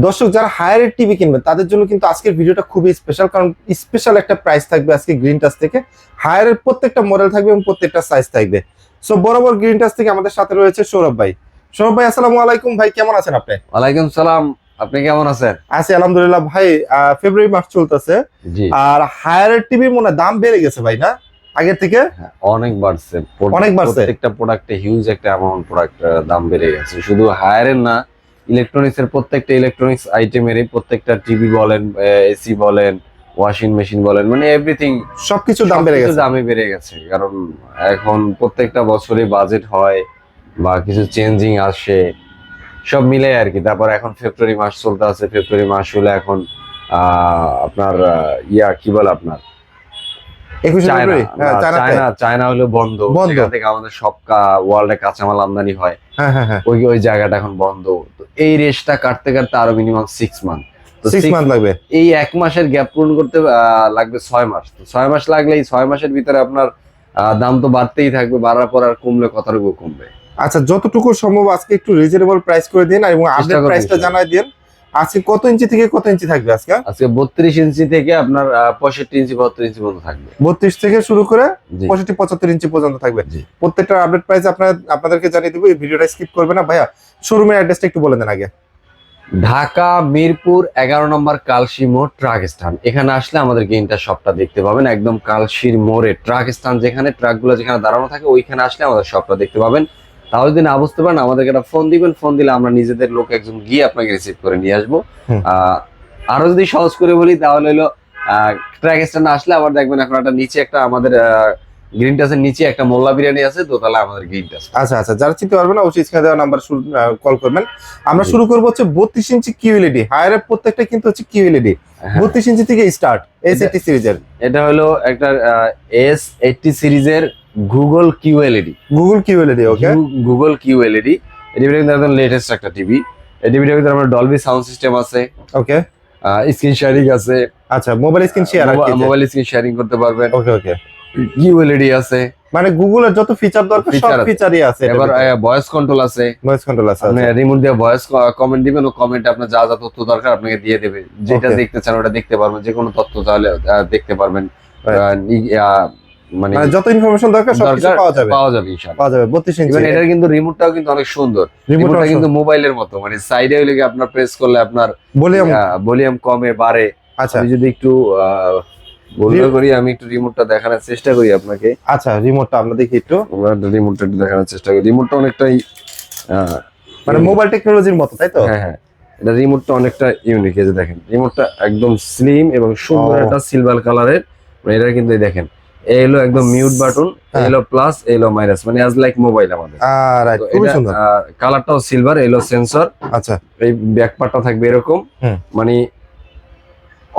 দর্শক যারা Haier TV কিনবেন তাদের জন্য কিন্তু আজকের ভিডিওটা খুবই স্পেশাল, কারণ স্পেশাল একটা প্রাইস থাকবে আজকে গ্রিন টাচ থেকে। হায়ারের প্রত্যেকটা মডেল থাকবে এবং প্রত্যেকটা সাইজ থাকবে। সো বরাবর গ্রিন টাচ থেকে আমাদের সাথে রয়েছে সৌরভ ভাই। সৌরভ ভাই আসসালামু আলাইকুম ভাই, কেমন আছেন আপনি? ওয়ালাইকুম সালাম। আপনি কেমন আছেন? আছি আলহামদুলিল্লাহ ভাই। ফেব্রুয়ারি মাস চলতেছে, জি, আর হায়ারের টিভি মনে হয় দাম বেড়ে গেছে ভাই, না আগের থেকে? হ্যাঁ, অনেক বাড়ছে। অনেক বাড়ছে। প্রত্যেকটা প্রোডাক্টে হিউজ একটা অ্যামাউন্ট প্রোডাক্ট দাম বেড়ে গেছে। শুধু হায়ারের না, ইলেকট্রনিক্স এর প্রত্যেকটা ইলেকট্রনিক্স আইটেমেরই, প্রত্যেকটা টিভি বলেন, এসি বলেন, ওয়াশিং মেশিন বলেন, মানে এভরিথিং সবকিছু দাম বেড়ে গেছে। দামে বেড়ে গেছে। কারণ এখন প্রত্যেকটা বছরে বাজেট হয় বা কিছু চেঞ্জিং আসে, সব মিলে আর কি। তারপর এখন ফেব্রুয়ারি মাস চলতে আছে, ফেব্রুয়ারি মাস হলে এখন আপনার কি বলে আপনার 21 চায়না, ফেব্রুয়ারি, হ্যাঁ, চায়না চায়না হলো বন্ধ। বন্ধ। সেখান থেকে আমাদের সব ওয়ার্ল্ডে কাঁচামাল আমদানি হয়। হ্যাঁ হ্যাঁ হ্যাঁ, ওই ওই জায়গাটা এখন বন্ধ। তো এই রেসটা কাটতে কাটতে আরো মিনিমাম 6 মান্থ। তো 6 মান্থ লাগবে। এই 1 মাসের গ্যাপ পূরণ করতে লাগবে 6 মাস। তো 6 মাস লাগলে এই 6 মাসের ভিতরে আপনার দাম তো বাড়তেই থাকবে। বাড়ার পর আর কমলে কতটুকু কমবে? আচ্ছা, যতটুকু সম্ভব আজকে একটু রিজনেবল প্রাইস করে দিন এবং আপডেট করবো প্রাইসটা ইনশাআল্লাহ। জানাই দিন। আজকে কত ইঞ্চি থেকে কত ইঞ্চি থাকবে আজকে? আজকে 32 ইঞ্চি থেকে আপনার 65 ইঞ্চি 72 ইঞ্চি পর্যন্ত থাকবে। 32 থেকে শুরু করে জি 65-75 ইঞ্চি পর্যন্ত থাকবে। জি। প্রত্যেকটা আপডেট প্রাইস আপনাদেরকে জানিয়ে দেবো। এই ভিডিওটা স্কিপ করবে না ভাইয়া। শোরুমের অ্যাড্রেসটা একটু বলে দেন আগে। ঢাকা মিরপুর 11 নম্বর কালশি মোড় ট্রাক স্ট্যান্ড। এখানে আসলে আমাদের গেইনটা শপটা দেখতে পাবেন। একদম কালশির মোড়ে ট্রাক স্ট্যান্ড, যেখানে ট্রাকগুলো যেখানে দাঁড়ানো থাকে, ওইখানে আসলে আমাদের শপটা দেখতে পাবেন। তাহলে যদি না বুঝতে পারেন, আমাদেরকে একটা ফোন দিবেন। ফোন দিলে আমরা নিজেদের লোক একজন গিয়ে আপনাকে রিসিভ করে নিয়ে আসবো। হুম। আরো যদি সহজ করে বলি তাহলে হলো ট্রাক স্ট্যান্ডে আসলে আবার দেখবেন এখন একটা নিচে একটা আমাদের গ্রিন টাচের নিচে একটা মোল্লা বিরিয়ানি আছে, দোতলা আমাদের গ্রিন টাচ। আচ্ছা আচ্ছা, যারা চিনতে পারবেন না অবশ্যই স্ক্রিনে দেওয়া নাম্বার কল করবেন। আমরা জি। শুরু করবো হচ্ছে 32 ইঞ্চি কিউএলইডি। হায়ারের প্রত্যেকটা কিন্তু হচ্ছে কিউএলইডি। হ্যাঁ। 32 ইঞ্চি থেকে স্টার্ট S80 সিরিজের। এটা হলো একটা S80 সিরিজের Google QLED. Google QLED, okay. Google QLED. এটির ভিতরে কিন্তু একদম লেটেস্ট একটা টিভি। এটির ভিতরে আমরা ডলবি সাউন্ড সিস্টেম আছে, ওকে। স্ক্রিন শেয়ারিং আছে। আচ্ছা, মোবাইল স্ক্রিন শেয়ার আর কি? মোবাইল স্ক্রিন শেয়ারিং করতে পারবেন। ওকে ওকে। কিউএলইডি আছে, মানে গুগলের যত ফিচার দরকার সব Feature আছে। ফিচারই আছে। এবার ভয়েস কন্ট্রোল আছে। ভয়েস কন্ট্রোল আছে। আপনি রিমোট দিয়ে ভয়েস কমেন্ট দিবেন, ও কমেন্টে আপনার যা যা তথ্য দরকার আপনাকে দিয়ে দেবে। যেটা Okay. দেখতে চান ওটা দেখতে পারবেন, যে কোনো তথ্য চাইলে দেখতে পারবেন। মানে মানে যত ইনফরমেশন দরকার সবকিছু দরকার পাওয়া যাবে। পাওয়া যাবে ইনশাআল্লাহ। পাওয়া যাবে 32 ইঞ্চি। ইভেন এটার কিন্তু রিমোটটাও কিন্তু অনেক সুন্দর। রিমোটটা রিমোটটা কিন্তু মোবাইলের মতো, মানে সাইডে হইলে কি আপনার প্রেস করলে আপনার ভলিউম। ভলিউম কমে বাড়ে। আচ্ছা আমি যদি একটু বলতে করি, আমি একটু রিমোটটা দেখানোর চেষ্টা করি আপনাকে। আচ্ছা, রিমোটটা আমরা দেখি একটু। আমরা রিমোটটা একটু দেখানোর চেষ্টা করি। রিমোটটা অনেকটাই মানে মোবাইল টেকনোলজির মতো, তাই তো? হ্যাঁ হ্যাঁ, এটা রিমোটটা অনেকটা ইউনিক। এই যে দেখেন, রিমোটটা একদম স্লিম এবং সুন্দর ও। একটা সিলভার কালারের। মানে এটা কিন্তু এই দেখেন, এই হলো একদম মিউট বাটন, এই হলো প্লাস, এই হলো মাইনাস, মানে অ্যাজ লাইক মোবাইল আমাদের। রাইট, তো খুবই এটা সুন্দর। কালারটাও সিলভার, এই হলো সেন্সর। আচ্ছা, এই ব্যাক পার্টটা থাকবে এরকম। হুম। মানে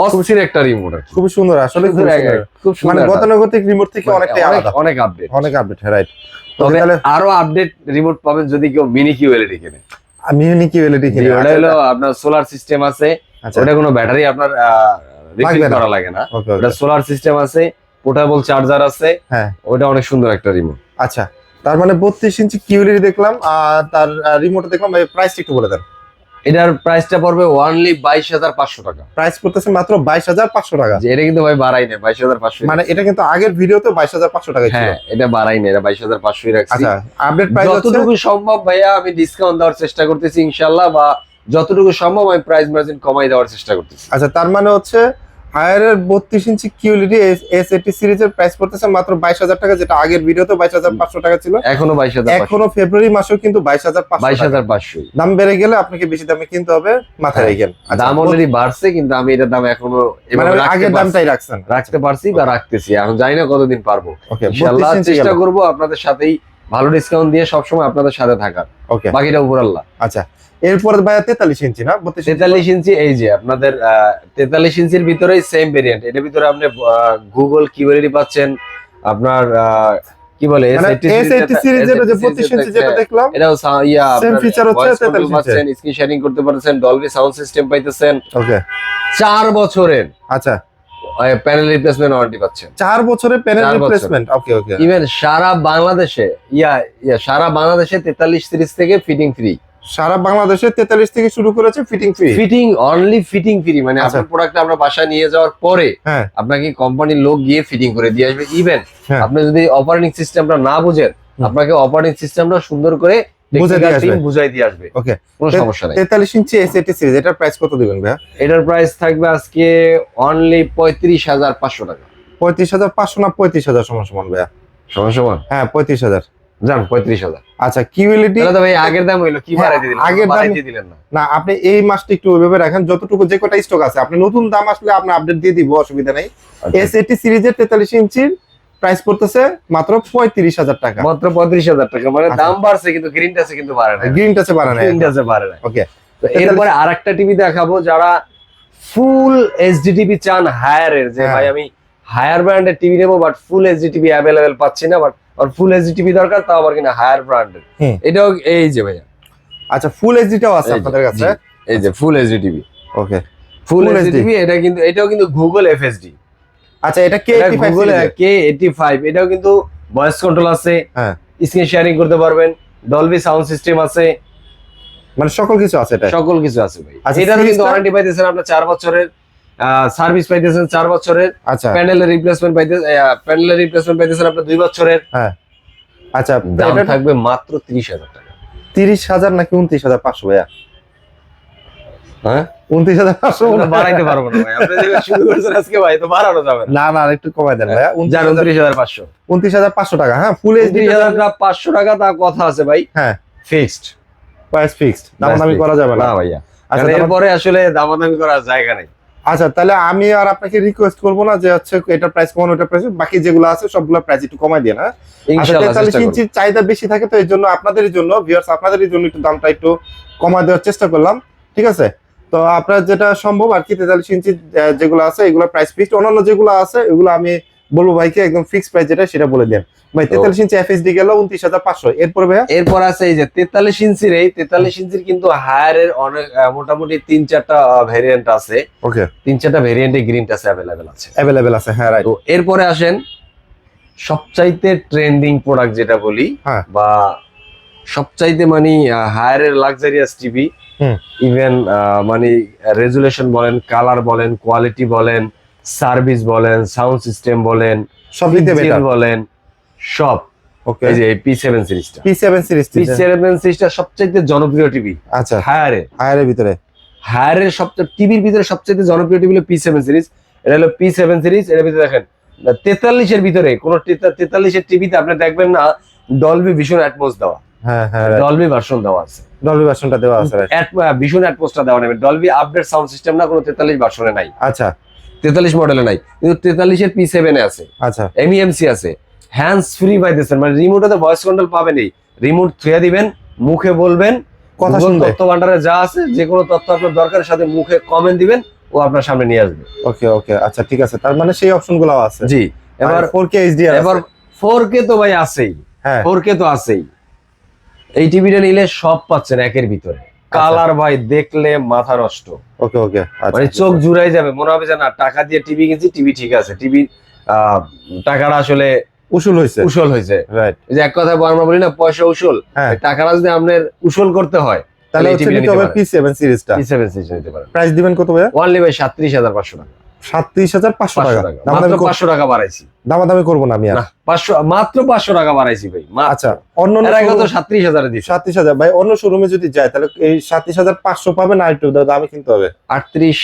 অস্থির একটা রিমোট। খুবই সুন্দর আসলে, খুব সুন্দর। খুব মানে সুন্দর, গতানুগতিক রিমোট থেকে অনেকটাই আলাদা। অনেক আপডেট। অনেক আপডেট, রাইট। তবে তাহলে আরো আপডেট রিমোট পাবেন যদি কেউ মিনি কিউএলইডি কেনে। আমি কিউএলইডি জি, কিনি। ওটা হলো আপনার সোলার সিস্টেম আছে। আচ্ছা, ওটা কোনো ব্যাটারি আপনার রিফিল লাগবে না। করা লাগে না। ওকে ওটা ওকে। সোলার সিস্টেম আছে, পোর্টেবল চার্জার আছে। হ্যাঁ। ওটা অনেক সুন্দর একটা রিমোট। আচ্ছা, তার মানে 32 ইঞ্চি কিউএলইডি দেখলাম, আর তার রিমোটে দেখলাম। ভাই প্রাইসটা একটু বলে দেন। এটার প্রাইসটা পড়বে অনলি 22,500 টাকা। প্রাইস করতেছে মাত্র 22,500 টাকা। যে এটা কিন্তু ভাই বাড়াই না, 22,500। মানে এটা কিন্তু আগের ভিডিওতে 22,500 টাকা ছিল। হ্যাঁ, এটা বাড়াই না, এটা 22,500 রাখছি। আচ্ছা, আপডেট প্রাইস হচ্ছে যতটুকু সম্ভব ভাইয়া আমি ডিসকাউন্ট দেওয়ার চেষ্টা করতেছি ইনশাআল্লাহ, বা যতটুকু সম্ভব আমি প্রাইস মার্জিন কমাই দেওয়ার চেষ্টা করতেছি। আচ্ছা, তার মানে হচ্ছে হায়ারের 32 ইঞ্চি কিউএলইডি S80 সিরিজের প্রাইস পড়তেছে মাত্র 22,000 টাকা, যেটা আগের ভিডিওতে 22,500 টাকা ছিল। এখনো 22,500। এখনো ফেব্রুয়ারি মাসেও কিন্তু 22,500 টাকা। 22,500 দাম বেড়ে গেলে আপনাকে বেশি দামে কিনতে হবে, মাথায় রাখেন। আচ্ছা, দাম অলরেডি বাড়ছে, কিন্তু আমি এটার দাম এখনো মানে এভাবে রাখতে আগের পারছি। দামটাই রাখছেন। রাখতে পারছি বা রাখতেছি, এখন জানি না কতদিন পারবো। ওকে, ইনশাআল্লাহ 32 ইঞ্চি চেষ্টা গেল। করব আপনাদের সাথেই ভালো ডিসকাউন্ট দিয়ে সবসময় আপনাদের সাথে থাকার। ওকে, বাকিটা উপর আল্লাহ। আচ্ছা। এরপর ভাইয়া 43 ইঞ্চি না 32 ইঞ্চি? 43 ইঞ্চি, এই যে আপনাদের 43 ইঞ্চির ভিতরেই সেম ভেরিয়েন্ট। এটার ভিতরে আপনি গুগল কিউএলইডি পাচ্ছেন, আপনার কি বলে মানে S80 সিরিজের যে 32 ইঞ্চি যেটা দেখলাম, এটাও সেম ফিচার হচ্ছে 43 ইঞ্চি। পাচ্ছেন, স্ক্রিন শেয়ারিং করতে পারছেন, ডলবি সাউন্ড সিস্টেম পাইতেছেন। ওকে, 4 বছরের আচ্ছা। প্যানেল রিপ্লেসমেন্ট ওয়ারেন্টি পাচ্ছেন। 4 বছরের প্যানেল 4 বছর। রিপ্লেসমেন্ট। ওকে ওকে। ইভেন সারা বাংলাদেশে সারা বাংলাদেশে 43 সিরিজ থেকে ফিটিং ফ্রি। সারা বাংলাদেশে 43 থেকে শুরু করেছে fitting free. Fitting only fitting free, মানে আচ্ছা। আপনার প্রোডাক্ট আমরা বাসায় নিয়ে যাওয়ার পরে হ্যাঁ আপনাকে কোম্পানির লোক গিয়ে ফিটিং করে দিয়ে আসবে। ইভেন হ্যাঁ। আপনি যদি অপারেটিং সিস্টেমটা না বুঝেন, হুম। আপনাকে অপারেটিং সিস্টেমটা সুন্দর করে বুঝাই দিয়ে আসবে। বুঝাই দিয়ে আসবে, ওকে। কোনো সমস্যা নেই। 43 ইঞ্চি এসএটি সিরিজ, এটার প্রাইস কত দিবেন ভাইয়া? এটার প্রাইস থাকবে আজকে অনলি 35,500 টাকা। 35,500 না 35,000 সমান সমান ভাইয়া? সমান সমান, হ্যাঁ 35,000। জান 35,000। আচ্ছা কিউএলইডি তাহলে তো ভাই আগের দাম হইলো, কি হ্যাঁ, বাড়াই দিলেন? আগের দাম- বাড়াই দিলেন না। না, আপনি এই মাসটা একটু ওইভাবে রাখেন, যতটুকু যে কটা স্টক আছে আপনি নতুন দাম আসলে আপনি আপডেট দিয়ে দিব, অসুবিধা নেই। আচ্ছা। এসএটি সিরিজের 43 ইঞ্চির প্রাইস পড়তেছে মাত্র 35,000 টাকা। মাত্র 35,000 টাকা, মানে আচ্ছা। দাম বাড়ছে কিন্তু গ্রিন টাচে কিন্তু বাড়ে না। গ্রিন টাচে বাড়ানো। গ্রিন টাচে বাড়ে না। ওকে। তো এরপরে আরেকটা টিভি দেখাবো, যারা ফুল এইচডি টিভি চান হায়ারের, যে হ্যাঁ। ভাই আমি হায়ার ব্র্যান্ডের টিভি নেবো but full HD TV available পাচ্ছি না, বাট আর ফুল এইচডি টিভি দরকার, তাও আবার কিনা হায়ার ব্র্যান্ডের। হুম। এটাও এই যে ভাইয়া, আচ্ছা ফুল এইচডিটাও আছে এই যে, আপনাদের কাছে? জি, এই যে ফুল এইচডি টিভি। ওকে। ফুল Full এইচডি HD টিভি, এটা কিন্তু এটাও কিন্তু গুগল এফএসডি, আচ্ছা এটা কে এটা 85 গুগল সিরিজের? K85, এটাও কিন্তু ভয়েস কন্ট্রোল আছে, হ্যাঁ স্ক্রিন শেয়ারিং করতে পারবেন, ডলবি সাউন্ড সিস্টেম আছে, মানে সকল কিছু আছে এটা? সকল কিছু আছে ভাই। আচ্ছা, এটারও কিন্তু সিরিজটা? ওয়ারেন্টি পাইতেছেন আপনার 4 বছরের, সার্ভিস পাইতেছেন 4 বছরের, আচ্ছা প্যানেলের রিপ্লেসমেন্ট পাইতেছেন আপনার 2 বছরের। হ্যাঁ। আচ্ছা দাম এটা থাকবে মাত্র 30,000 টাকা। 30,000 নাকি 29,500 ভাইয়া? হ্যাঁ, 29,500 আমরা বাড়াইতে পারবো না ভাই, আপনি যেটা শুরু করেছেন আজকে ভাই, তো বাড়ানো যাবে না। না না একটু কমাই দেন ভাইয়া। যান 29,500। 29,500 টাকা। হ্যাঁ ফুল এইচডি 29,500 টাকা, তা কথা আছে ভাই, হ্যাঁ ফিক্সড প্রাইস ফিক্সড, দামাদামি করা যাবে না। না ভাইয়া, আচ্ছা কারণ এরপরে আসলে দামাদামি করার জায়গা নেই। আচ্ছা তাহলে আমি আর আপনাকে রিকোয়েস্ট করবো না যে হচ্ছে এটা প্রাইস কমান ওটা প্রাইস, বাকি যেগুলো আছে সবগুলো প্রাইস একটু কমাই দিয়ে না। আচ্ছা ইনশাআল্লাহ 43 চেষ্টা করব। ইঞ্চির চাহিদা বেশি থাকে, তো এই জন্য আপনাদের জন্য ভিউয়ার্স আপনাদের জন্য একটু দামটা একটু কমায় দেওয়ার চেষ্টা করলাম, ঠিক আছে? তো আপনার যেটা সম্ভব আর কি 43 ইঞ্চি যেগুলো আছে এগুলো প্রাইস ফিক্সড, অন্যান্য যেগুলো আছে এগুলো আমি বলবো ভাইকে একদম ফিক্স প্রাইস যেটা সেটা বলে দেন ভাই। 43 ইঞ্চি এফএসডি গেল 29,500। এরপর ভাইয়া এরপর আছে এই যে 43 ইঞ্চির, এই 43 ইঞ্চির কিন্তু হায়ারের অনেক মোটামুটি 3-4টা ভেরিয়েন্ট আছে, ওকে 3-4টা ভেরিয়েন্টে গ্রিন টাচ অ্যাভেলেবেল আছে। অ্যাভেলেবেল আছে, হ্যাঁ রাইট। তো এরপরে আসেন সবচাইতে ট্রেন্ডিং প্রোডাক্ট যেটা বলি, হ্যাঁ। বা সবচাইতে মানে হায়ারের লাক্সারিয়াস টিভি, হুম। ইভেন মানে রেজুলেশন বলেন, কালার বলেন, কোয়ালিটি বলেন, সার্ভিস বলেন, সাউন্ড সিস্টেম বলেন, সব দিতে pixel বেটার। বলেন, সব। ওকে এই যে P7 সিরিজটা, P7 সিরিজ। P7 সিরিজটা সবচাইতে জনপ্রিয় টিভি আচ্ছা হায়ারে। হায়ারের ভিতরে হায়ারের সবচেয়ে টিভির ভিতরে সবচেয়ে জনপ্রিয় টিভি হলো P7 সিরিজ। এটা হলো P7 সিরিজ। এর ভিতরে দেখেন 43 এর ভিতরে কোন 43 এর টিভিতে আপনি দেখবেন না ডলবি ভিশন অ্যাটমস দেওয়া, হ্যাঁ হ্যাঁ ডলবি ভার্সন দেওয়া আছে, ডলবি ভার্সনটা দেওয়া আছে right? ভিশন অ্যাটমসটা দেওয়া নেই, ডলবি আপডেট সাউন্ড সিস্টেম না, কোনো 43 ভার্সনে নাই, আচ্ছা 43 মডেলে নাই, কিন্তু 43 এর P7 এ আছে, আচ্ছা MEMC আছে, হ্যান্ডস ফ্রি পাইতেছেন, মানে রিমোটে ভয়েস কন্ট্রোল পাবেনই, রিমোট থুয়ে দিবেন, মুখে বলবেন, কথা Google শুনবে। তথ্য ভান্ডারে যা আছে যে কোনো তথ্য আপনার দরকারের সাথে মুখে কমেন্ট দিবেন, ও আপনার সামনে নিয়ে আসবে। ওকে ওকে আচ্ছা ঠিক আছে, তার মানে সেই অপশনগুলো আছে। জি, এবার 4K HDR এবার 4K তো ভাই আছেই, হ্যাঁ 4K তো আছেই। এই টিভিটা নিলে সব পাচ্ছেন একের ভিতরে। কালার ভাই দেখলে মাথা নষ্ট, ওকে ওকে আচ্ছা মানে চোখ জুড়াই যাবে, মনে হবে যে না টাকা দিয়ে টিভি কিনছি, টিভি ঠিক আছে, টিভি টাকাটা আসলে উসুল হয়েছে উসল হয়েছে। রাইট। এই যে এক কথা আমরা বলি না পয়সা উসল, হ্যাঁ এই টাকাটা যদি আপনার উসল করতে হয় তাহলে এই হচ্ছে টিভিটা নিতে নিতে হবে পারেন। P7 সিরিজটা। P7 সিরিজ নিতে পারেন। প্রাইস দিবেন কত ভাইয়া? ওনলি ভাই 37,500 টাকা। 37,500 টাকা। 500 টাকা, মাত্র 500 টাকা বাড়াইছি। দামাদামি করবো না আমি আর। না 500, মাত্র 500 টাকা বাড়াইছি ভাই। আচ্ছা অন্য এর আগে তো 37,000 এ দিছি। 37,000 ভাই, অন্য শোরুমে যদি যায় তাহলে এই 37,500 পাবে না, একটু দামে কিনতে হবে। 38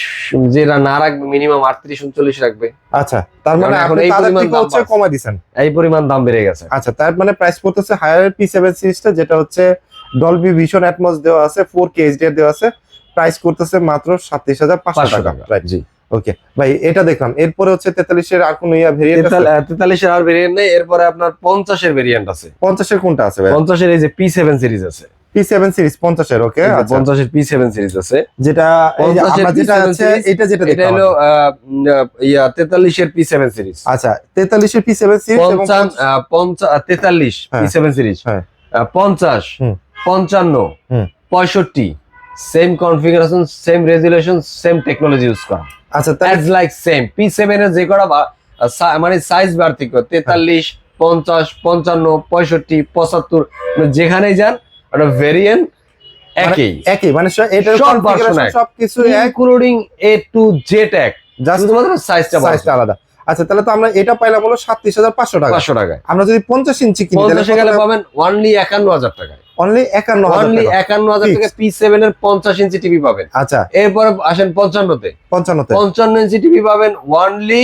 যেটা না রাখবে মিনিমাম 38-39 রাখবে। আচ্ছা তার মানে কারণ এখন আপনি এই তাদের পরিমাণ থেকে দাম হচ্ছে বাড়ছে। কমাই দিছেন। এই পরিমাণ দাম বেড়ে গেছে। আচ্ছা তার মানে প্রাইস পড়তেছে হায়ার P7 সিরিজটা, যেটা হচ্ছে ডলবি ভিশন অ্যাটমস দেওয়া আছে, 4K HDR দেওয়া আছে, প্রাইস করতেছে মাত্র 37,500 500 টাকা। টাকা। রাইট জি। ওকে ভাই এটা দেখলাম। এরপরে হচ্ছে 43 এর আর কোন ইয়া ভেরিয়েন্ট আছে? 43 এর আর ভেরিয়েন্ট নেই, এরপরে আপনার 50 এর ভেরিয়েন্ট আছে। 50 এর কোনটা আছে ভাই? 50 এর এই যে P7 সিরিজ আছে। P7 সিরিজ 50 এর। ওকে আচ্ছা 50 এর P7 সিরিজ আছে। যেটা এই যে 50 এর আমরা যেটা P7 আছে series, এটা যেটা এটা দেখলাম। হলো 43 এর P7 সিরিজ। আচ্ছা 43 এর P7 সিরিজ এবং 43 হ্যাঁ। P7 সিরিজ, হ্যাঁ 50, হুম। 55, হুম। 65 same configuration, same resolution, same technology use করা, আচ্ছা তাহলে অ্যাজ লাইক সেম। P7 এর যে করা মানে সাইজ পার্থক্য 43, 50, 55, 65, 75, মানে যেখানেই যান একটা ভেরিয়েন্ট একই একই মানে এটার সব কনফিগারেশন version এক। সবকিছু এক, ইনক্লুডিং A to Z এক, জাস্ট শুধুমাত্র সাইজটা সাইজটা আলাদা। আচ্ছা তাহলে তো আমরা এটা পাইলাম হলো 37,500 টাকা। 500 টাকায়। আমরা যদি 50 ইঞ্চি কিনি তাহলে 50 গেলে পাবেন অনলি 51,000 টাকায়। অনলি 51,000 অনলি টাকা। 51,000 টাকা P7 এর 50 ইঞ্চি টিভি পাবেন। আচ্ছা এরপরে আসেন 55 তে। 55 তে 55 ইঞ্চি টিভি পাবেন অনলি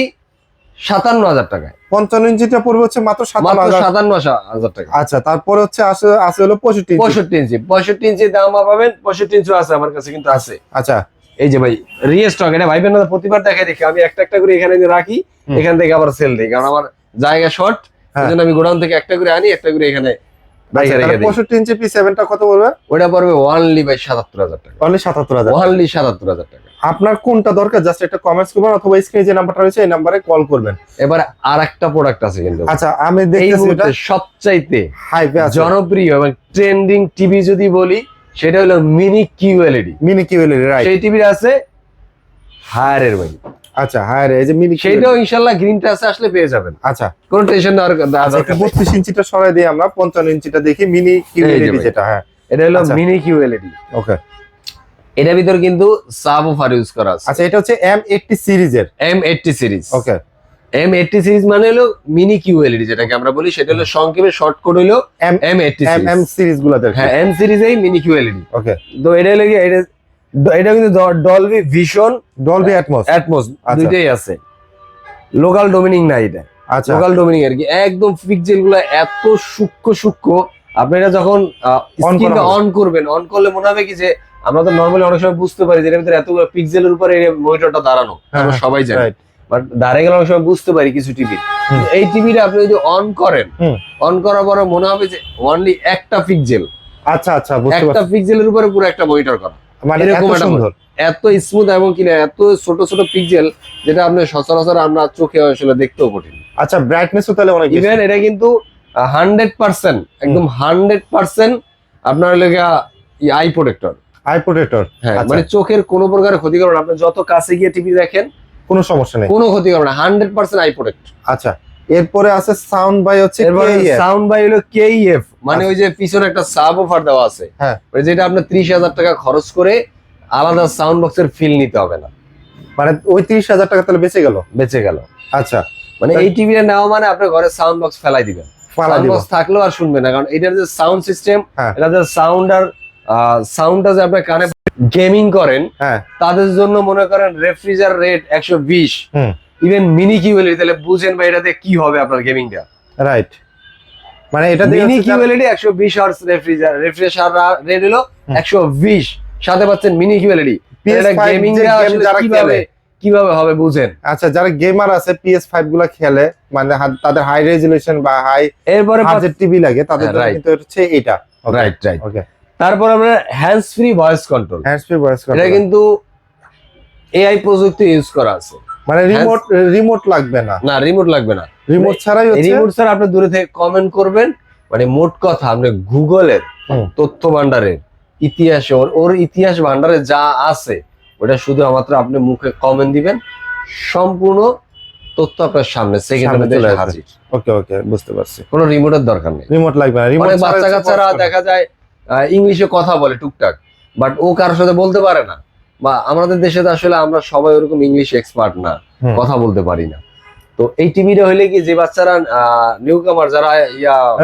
57,000 টাকায়। 55 ইঞ্চিটা পড়বে হচ্ছে মাত্র মাত্র 57,000। 57,000 টাকা। আচ্ছা তারপরে হচ্ছে আছে হলো 65 ইঞ্চি। 65 ইঞ্চি, 65 ইঞ্চি দাম পাবেন। 65 ইঞ্চি আছে আমার কাছে, কিন্তু আছে। আচ্ছা এই যে ভাই রিস্টক, এটা ভাইবেন না প্রতিবার দেখাই দেখি আমি একটা একটা করে এখানে রাখি, এখান থেকে আবার সেল দিই, কারণ আমার জায়গা শর্ট। হ্যাঁ। এজন্য আমি গোডাউন থেকে একটা করে আনি, একটা করে এখানে আচ্ছা, তাহলে 65 ইঞ্চি P7 টা কত পড়বে? ওটা পড়বে অনলি ভাই 77,000 টাকা। অনলি 77,000। অনলি 77,000 টাকা। আপনার কোনটা দরকার জাস্ট একটা কমেন্টস করবেন, অথবা স্ক্রিনে যে নাম্বারটা রয়েছে এই নম্বরে কল করবেন। এবার আরেকটা প্রোডাক্ট আছে কিন্তু, আচ্ছা আমি এই দেখতেছি এটা মুহূর্তে সবচাইতে হাইপে আছে, জনপ্রিয় এবং ট্রেন্ডিং টিভি যদি বলি, সেটা হলো mini QLED. Mini QLED, right. সেই টিভির আছে হায়ারের ভাই। আচ্ছা হ্যাঁ রে, এই যে মিনি সেইটাও ইনশাআল্লাহ গ্রিন টাচে আসলে পেয়ে যাবেন, আচ্ছা কোনো টেনশন নেওয়ার আচ্ছা, দরকার নেই। 32 ইঞ্চিটা সরাই দিই আমরা, 55 ইঞ্চিটা দেখি মিনি কিউএলইডি ভাই। যেটা। হ্যাঁ এটা হলো আচ্ছা। Mini QLED. ওকে। এটার ভিতর কিন্তু সাবওুফার ইউজ করা আছে। আচ্ছা এটা হচ্ছে M80 সিরিজের। M80 series. ওকে। M80 সিরিজ মানে হলো মিনি কিউএলইডি যেটাকে আমরা বলি, সেটা হলো সংক্ষেপে শর্ট কোড হলো M80 M সিরিজ গুলাতে। হ্যাঁ, M সিরিজেই মিনি কিউএলইডি। ওকে। তো এটা হলো কি, এটা কিন্তু Dolby vision, Dolby atoms. Atoms আচ্ছা। দুইটাই আছে। লোকাল ডোমিনিং না এটা, আচ্ছা লোকাল ডোমিনিং আর কি। একদম পিক্সেল গুলো এত সূক্ষ্ম, আপনি এটা যখন স্ক্রিনটা করা হবে। অন করবেন, অন করলে মনে হবে কি যে আমরা তো নরমালি অনেক সময় বুঝতে পারি যে এর ভিতরে এতগুলো পিক্সেলের উপরে মনিটরটা দাঁড়ানো, আমরা সবাই জানি। রাইট। বাট দাঁড়িয়ে গেলে অনেক সময় বুঝতে পারি কিছু টিভি। হুম। এই টিভিটা আপনি যদি অন করেন, হুম। অন করার পরে মনে হবে যে অনলি একটা পিক্সেল, আচ্ছা আচ্ছা বুঝতে একটা পারছি, পিক্সেলের উপরে পুরো একটা মনিটর করা। মানে এরকম এত একটা সুন্দর। এত স্মুথ এবং কি না, এত ছোট ছোট পিক্সেল যেটা আপনি সচরাচর আমরা চোখে আসলে দেখতেও কঠিন। আচ্ছা ব্রাইটনেসও তাহলে অনেক বেশি। ইভেন এটা কিন্তু 100% একদম 100% আপনার লেগা আই প্রোটেক্টর। I protector. হ্যাঁ, আচ্ছা। মানে চোখের কোনো প্রকার ক্ষতি করবে না। আপনি যত কাছে গিয়ে টিভি দেখেন কোনো সমস্যা নেই। কোনো ক্ষতি করবে না, 100% আই প্রোটেক্ট। আচ্ছা এরপরে আছে সাউন্ড বাই হচ্ছে এরপরে KEF। সাউন্ড বাই হলো KEF, মানে ওই যে পিছনে একটা সাব অফার দেওয়া আছে। হ্যাঁ। মানে যেটা আপনার 30,000 টাকা খরচ করে আলাদা সাউন্ড বক্সের ফিল নিতে হবে না, মানে ওই 30,000 টাকা তাহলে বেঁচে গেল। বেঁচে গেল। আচ্টা মানে এই টিভিটা নেওয়া মানে আপনার ঘরে সাউন্ড বক্স ফেলাই দিবেন। ফালা সাউন্ড দিব। বক্স থাকলেও আর শুনবে না, কারণ এটার যে সাউন্ড সিস্টেম, হ্যাঁ। এটা যে সাউন্ডটা যে আপনার কানে গেমিং করেন, হ্যাঁ তাদের জন্য মনে করেন রেফ্রিজারেটর রেট 120, হুম ইভেন মিনি কিউএলইডি, তাহলে বুঝেন ভাই এটাতে কি হবে আপনার গেমিংটা। রাইট, মানে এটা দিয়ে মিনি হচ্ছে যারা- কিউএলইডি 120 হার্জ রেফ্রিজারেটর রেট হলো 120, সাথে পাচ্ছেন মিনি কিউএলইডি। PS5 গেমিং যে game যারা খেলে। কিভাবে হবে বুঝেন। আচ্ছা যারা গেমার আছে PS5 গুলা খেলে, মানে তাদের হাই রেজুলেশন বা হাই এরপরে বাজেট টিভি লাগে, তাদের হ্যাঁ, জন্য right. কিন্তু হচ্ছে এটা। Right right. ওকে। তারপর আমরা hands free voice control, hands free voice এটা কন্ট্রোল, কিন্তু এআই প্রযুক্তি ইউজ করা আছে। মানে রিমোট লাগবে না, না, রিমোট লাগবে না। রিমোট ছাড়াই হচ্ছে রিমোট স্যার আপনি দূরে থেকে কমেন্ট করবেন, মানে মোট কথা আপনি গুগলের হুম। তথ্য ভান্ডারের ইতিহাসে ওর ইতিহাস ভান্ডারে যা আছে ওটা শুধু মাত্র আপনি মুখে কমেন্ট দিবেন, সম্পূর্ণ তথ্য আপনার সামনে সেকেন্ডের সামনে মধ্যে চলে আসবে। হাজির। ওকে ওকে বুঝতে পারছি। কোনো রিমোটের দরকার নেই। রিমোট লাগবে না, রিমোট অনেক বাচ্চা কাচ্চারা দেখা যায় ইংলিশে কথা বলে টুকটাক, বাট ও কারোর সাথে বলতে পারে না, বা আমাদের দেশে তো আসলে আমরা সবাই ওরকম ইংলিশ এক্সপার্ট না, হুম। কথা বলতে পারি না। তো এই টিভিটা হইলে কি, যে বাচ্চারা নিউ কামার যারা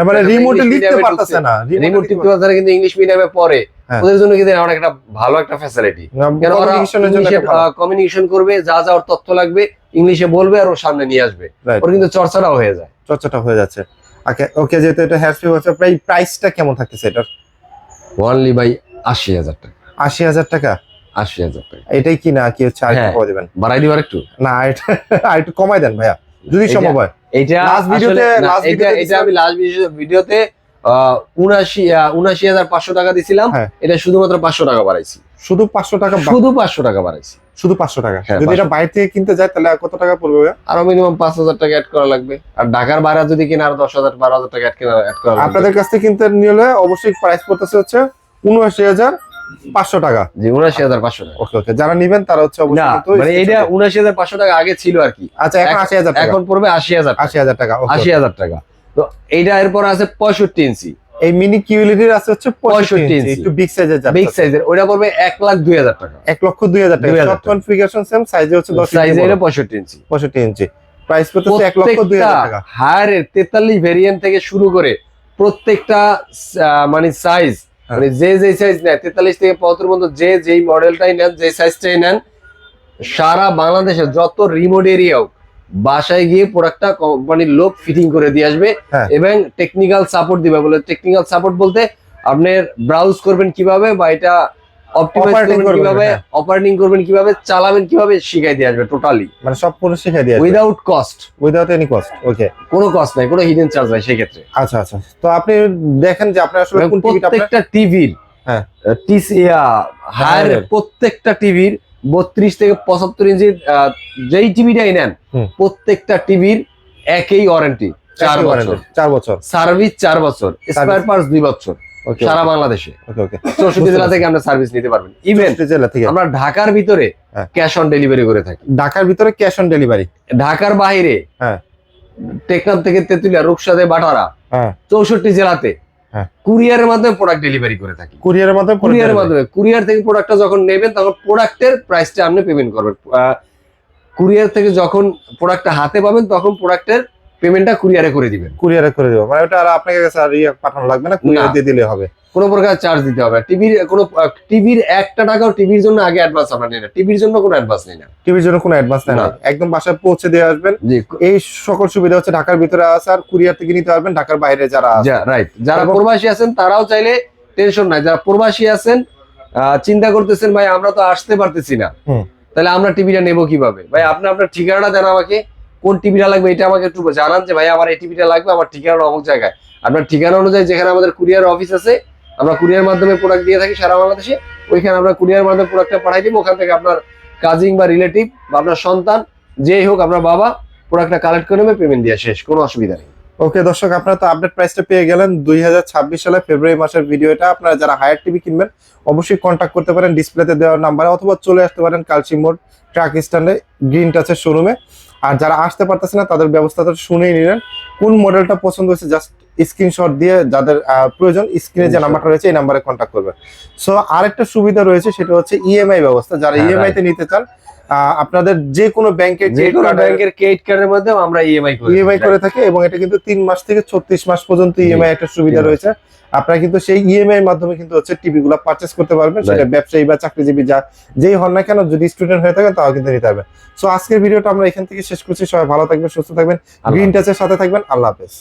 মানে রিমোটে English লিখতে medium-এ পারতেছে ঢুকছে, না, রিমোট টিপতে পারছে না, কিন্তু ইংলিশ মিডিয়ামে পড়ে, হ্যাঁ। ওদের জন্য কিন্তু অনেক একটা ভালো একটা ফ্যাসিলিটি। কেন ওরা কমিউনিকেশনের জন্য একটা ভালো। কমিউনিকেশন করবে, যা যা ওর তথ্য লাগবে ইংলিশে বলবে আর ওর সামনে নিয়ে আসবে, Right. ওর কিন্তু চর্চাটাও হয়ে যায়। চর্চাটা হয়ে যাচ্ছে। ওকে ওকে, যেহেতু এটা হ্যান্ডস ফ্রি হচ্ছে, প্রাইসটা কেমন থাকতেছে এটার? ওনলি বাই 80,000 টাকা। 80,000 টাকা? 80,000 টাকা। এটাই কি না কি হচ্ছে, আর হ্যাঁ। কমাই দিবেন? বাড়াই দিবার একটু, না এটা আর একটু কমাই দেন ভাইয়া যদি এটা- সম্ভব হয়। এটা Last video আসলে তে- না, last video তে এটা আমি লাস্ট ভিডিওতে 79,000 টাকা দিছিলাম, হ্যাঁ। এটা শুধুমাত্র 500 টাকা বাড়াইছি, শুধু 500 টাকা শুধু 500 টাকা বাড়াইছি। শুধু 500 টাকা। হ্যাঁ, যদি এটা 500 বাইরে থেকে কিনতে যায় তাহলে আর কত টাকা পড়বে ভাইয়া? আরো মিনিমাম 5,000 টাকা অ্যাড করা লাগবে, আর ঢাকার বাইরে যদি কিনা আরো 10,000 12,000 টাকা অ্যাড করা লাগবে। আপনাদের কাছ থেকে কিনতে নিলে অবশ্যই প্রাইস পড়তেছে হচ্ছে 79,500 টাকা। জি, 79,500 টাকা। ওকে ওকে, যারা নেবেন তারা হচ্ছে না, অবশ্যই কিন্তু মানে এটা 79,500 টাকা আগে ছিল আর কি। আচ্ছা এখন 80,000 টাকা। এখন পড়বে 80,000 টাকা। 80,000 টাকা। ওকে 80,000 টাকা। তো এইটা এরপর আছে 65 ইঞ্চি। এই মিনি কিউএলইডির আছে হচ্ছে 65 ইঞ্চি, ইঞ্চি। একটু বিগ সাইজের যাচ্ছে, বিগ সাইজের ওইটা পড়বে 1,02,000 টাকা। 1,02,000 টাকা। 2,000 সব কনফিগারেশন সেম, সাইজে হচ্ছে 10 সাইজ ইঞ্চি হলো বড়, 65 ইঞ্চি। 65 ইঞ্চি। প্রাইস পড়তেছে 1,02,000 টাকা। হায়ারের 43 ভেরিয়েন্ট থেকে শুরু করে প্রত্যেকটা মানে সাইজ, মানে যে সাইজ নেয় 43 থেকে 75 পর্যন্ত যে যেই মডেলটাই নেন, যে সাইজটাই নেন, সারা বাংলাদেশে যত রিমোট এরিয়াও বাসায় গিয়ে প্রোডাক্টটা কোম্পানির লোক ফিটিং করে দিয়ে আসবে হ্যাঁ। এবং টেকনিক্যাল সাপোর্ট দিবে। বলে টেকনিক্যাল সাপোর্ট বলতে আপনি ব্রাউজ করবেন কিভাবে, বা এটা অপটিমাইজ Operating করবেন করবেন, কিভাবে, হ্যাঁ। অপারেটিং করবেন কিভাবে, চালাবেন কিভাবে, শিখাই দিয়ে আসবে টোটালি মানে সব পুরো শিখে দিয়ে without cost. Without any cost. Okay, কোনো কস্ট নাই, কোনো হিডেন চার্জ নাই সেই ক্ষেত্রে। আচ্ছা আচ্ছা। তো আপনি দেখেন যে আপনার আসলে এবং কোন টিভিটা আপনার, প্রত্যেকটা টিভির হ্যাঁ, হায়ারের প্রত্যেকটা টিভির 32 থেকে 75 ইঞ্চির যেই টিভিটাই নেন, হুম। প্রত্যেকটা টিভির একই ওয়ারেন্টি 4 বছর, 4 বছর সার্ভিস 4 বছর, স্পেয়ার পার্টস 2 বছর, ওকে সারা বাংলাদেশে ওকে ওকে 64 জেলা থেকে আমরা সার্ভিস নিতে পারবেন। ইভেন জেলা থেকে আমরা ঢাকার ভিতরে হ্যাঁ। ক্যাশ অন ডেলিভারি করে থাকি। ঢাকার ভিতরে ক্যাশ অন ডেলিভারি, ঢাকার বাইরে হ্যাঁ, টেকনাফ থেকে তেতুলিয়া, রূপসাতে, বাটারা, হ্যাঁ 64 জেলাতে হ্যাঁ। কুরিয়ারের মাধ্যমে প্রোডাক্ট ডেলিভারি করে থাকি। কুরিয়ারের মাধ্যমে কুরিয়ারের মাধ্যমে, কুরিয়ার থেকে প্রোডাক্টটা যখন নেবেন তখন প্রোডাক্টের প্রাইসটা আপনি পেমেন্ট করবেন। কুরিয়ার থেকে যখন প্রোডাক্টটা হাতে পাবেন তখন প্রোডাক্টের পেমেন্টটা কুরিয়ারে করে দিবেন। কুরিয়ারে করে দেবো, মানে ওটা আর আপনাকে কাছে আর পাঠানো লাগবে না, কুরিয়ার দিয়ে দিলে হবে। কোনো প্রকার চার্জ দিতে হবে। টিভির 1 টাকাও টিভির জন্য আগে অ্যাডভান্স আমরা নেই না, টিভির জন্য কোনো অ্যাডভান্স নেই না। টিভির জন্য কোনো অ্যাডভান্স নেই না, না। একদম বাসায় পৌঁছে দিয়ে আসবেন। জি, এই সকল সুবিধা হচ্ছে ঢাকার ভিতরে আছে, আর কুরিয়ার থেকে নিতে পারবেন ঢাকার বাইরে যারা আছে। রাইট। যারা এবং- প্রবাসী আছেন তারাও চাইলে টেনশন নাই। যারা প্রবাসী আছেন চিন্তা করতেছেন ভাই আমরা তো আসতে পারতেছি না, হুম। তাহলে আমরা টিভিটা নেবো কিভাবে? ভাই আপনি আপনার ঠিকানাটা দেন আমাকে, কোন টিভিটা লাগবে এটা আমাকে একটু জানান, যে ভাই আমার এই টিভিটা লাগবে, আমার ঠিকানা অমুক জায়গায়। আপনার ঠিকানা অনুযায়ী যেখানে আমাদের কুরিয়ার অফিস আছে, আমরা কুরিয়ার মাধ্যমে প্রোডাক্ট দিয়ে থাকি সারা বাংলাদেশে, ওইখানে আমরা কুরিয়ার মাধ্যমে প্রোডাক্টটা পাঠাই দিব। ওখান থেকে আপনার কাজিন বা রিলেটিভ বা আপনার সন্তান যেই হোক, আপনার বাবা প্রোডাক্টটা কালেক্ট করে নেবে, পেমেন্ট দিয়ে শেষ, কোনো অসুবিধা নেই। ওকে দর্শক, আপনারা তো আপডেট প্রাইসটা পেয়ে গেলেন। 2026 সালে ফেব্রুয়ারি মাসের ভিডিও এটা। আপনারা যারা হায়ার টিভি কিনবেন অবশ্যই কন্ট্যাক্ট করতে পারেন ডিসপ্লেতে দেওয়া নাম্বারে, অথবা চলে আসতে পারেন কালচি মোড় ট্রাক স্ট্যান্ডে গ্রিন টাচের শোরুমে। আর যারা আসতে পারতেছে না তাদের ব্যবস্থাটা শুনেই নিলেন, কোন মডেলটা পছন্দ হয়েছে জাস্ট স্ক্রিনশট দিয়ে যাদের প্রয়োজন স্ক্রিনে যে নাম্বারটা রয়েছে এই নাম্বারে কন্ট্যাক্ট করবেন। সো আরেকটা সুবিধা রয়েছে, সেটা হচ্ছে ইএমআই ব্যবস্থা। যারা হ্যাঁ, ইএমআই তে নিতে চান, আপনাদের যে কোনো ব্যাংকের যে কোনো ব্যাংকের ক্রেডিট কার্ডের মধ্যে আমরা ইএমআই করে থাকে, এবং এটা কিন্তু 3 মাস থেকে 36 মাস পর্যন্ত ইএমআই একটা সুবিধা রয়েছে। আপনারা কিন্তু সেই ইএমআই এর মাধ্যমে কিন্তু হচ্ছে টিভি গুলো পারচেস করতে পারবেন, সেটা ব্যবসায়ী বা চাকরিজীবী যেই হন না কেন, যদি স্টুডেন্ট হয়ে থাকেন তাও কিন্তু নিতে পারবেন। সো আজকের ভিডিওটা আমরা এখান থেকে শেষ করছি। সবাই ভালো থাকবেন, সুস্থ থাকবেন, গ্রিন টাচের সাথে থাকবেন। আল্লাহ হাফেজ।